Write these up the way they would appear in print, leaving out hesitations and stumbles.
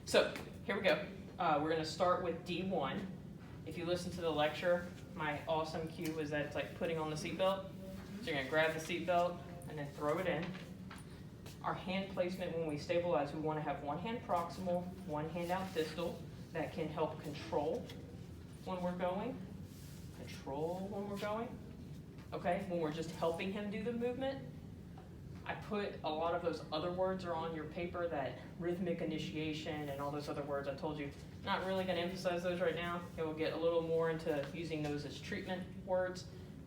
So here we go. We're going to start with D1. If you listen to the lecture, my awesome cue was that it's like putting on the seatbelt. So you're going to grab the seatbelt and then throw it in. Our hand placement, when we stabilize, we want to have one hand proximal, one hand out distal. That can help control when we're going. Okay, when we're just helping him do the movement. I put a lot of those other words are on your paper, that rhythmic initiation and all those other words I told you. Not really going to emphasize those right now. It will get a little more into using those as treatment words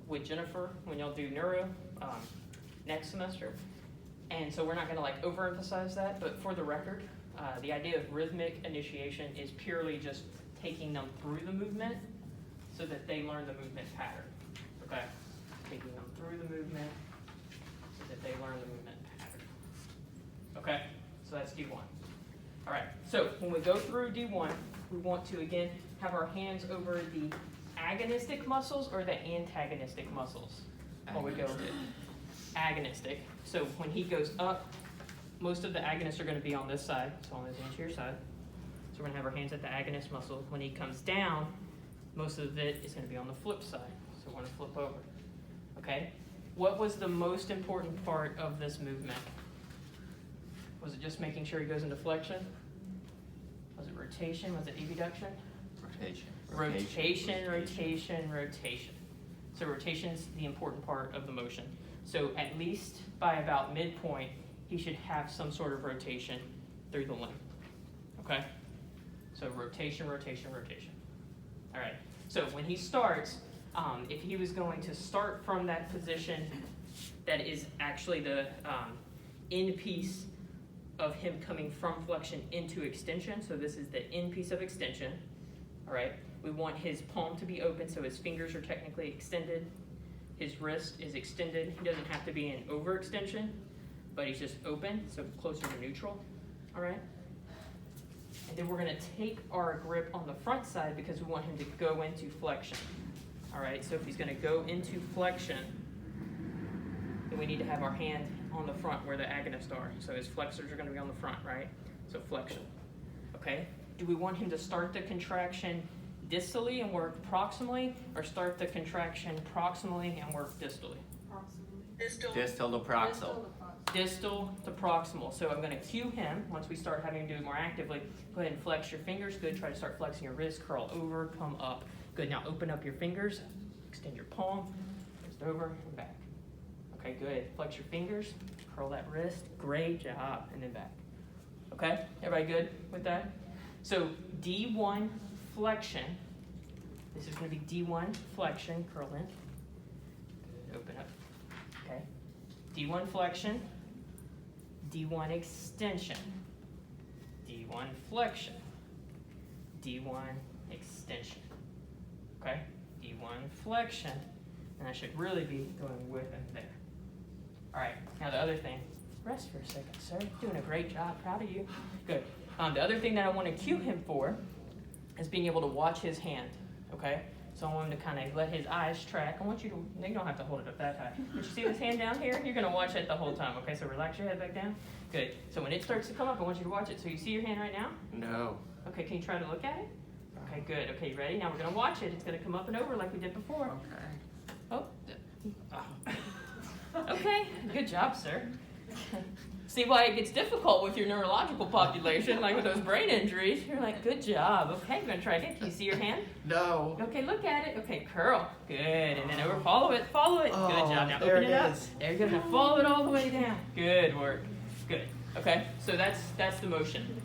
with Jennifer when y'all do neuro next semester. And so we're not going to like overemphasize that, but for the record, the idea of rhythmic initiation is purely just taking them through the movement so that they learn the movement pattern. Okay? Taking them through the movement so that they learn the movement pattern. Okay? So that's D1. All right. So when we go through D1, we want to, again, have our hands over the agonistic muscles or the antagonistic muscles. When we go to agonistic. So when he goes up, most of the agonists are going to be on this side, so on his anterior side. So we're going to have our hands at the agonist muscle. When he comes down, most of it is going to be on the flip side. So we're going to flip over. Okay? What was the most important part of this movement? Was it just making sure he goes into flexion? Was it rotation? Was it abduction? Rotation. So rotation is the important part of the motion. So at least by about midpoint, he should have some sort of rotation through the limb. Okay? So rotation. All right. So when he starts, if he was going to start from that position that is actually the in piece of him coming from flexion into extension, so this is the in piece of extension, all right? We want his palm to be open so his fingers are technically extended. His wrist is extended. He doesn't have to be in overextension, but he's just open, so closer to neutral, all right? And then we're going to take our grip on the front side because we want him to go into flexion, all right? So if he's going to go into flexion, then we need to have our hand on the front where the agonists are. So his flexors are going to be on the front, right? So flexion, okay? Do we want him to start the contraction distally and work proximally, or start the contraction proximally and work distally? Distal to proximal. Distal to proximal. So I'm going to cue him once we start having him do it more actively. Go ahead and flex your fingers. Good. Try to start flexing your wrist. Curl over. Come up. Good. Now open up your fingers. Extend your palm. Just over and back. Okay. Good. Flex your fingers. Curl that wrist. Great job. And then back. Okay. Everybody good with that? So D1 flexion. This is going to be D1 flexion. Curl in. Good. Open up. Okay. D1 flexion. D1 extension. D1 flexion. D1 extension. Okay? D1 flexion. And I should really be going with him there. All right. Now the other thing. Rest for a second, sir. Doing a great job. Proud of you. Good. The other thing that I want to cue him for is being able to watch his hand. Okay? So I want him to kind of let his eyes track. I want you to, you don't have to hold it up that high. Did you see this hand down here? You're going to watch it the whole time. Okay, so relax your head back down. Good. So when it starts to come up, I want you to watch it. So you see your hand right now? No. Okay, can you try to look at it? Okay, good. Okay, ready? Now we're going to watch it. It's going to come up and over like we did before. Okay. Oh. Okay, good job, sir. See why it gets difficult with your neurological population, like with those brain injuries. You're like, good job. Okay, I'm going to try again. Can you see your hand? No. Okay, look at it. Okay, curl. Good. And then over. Follow it. Oh, good job. Now there open it it up. is. There you go. Now follow it all the way down. Good work. Good. Okay, so that's the motion.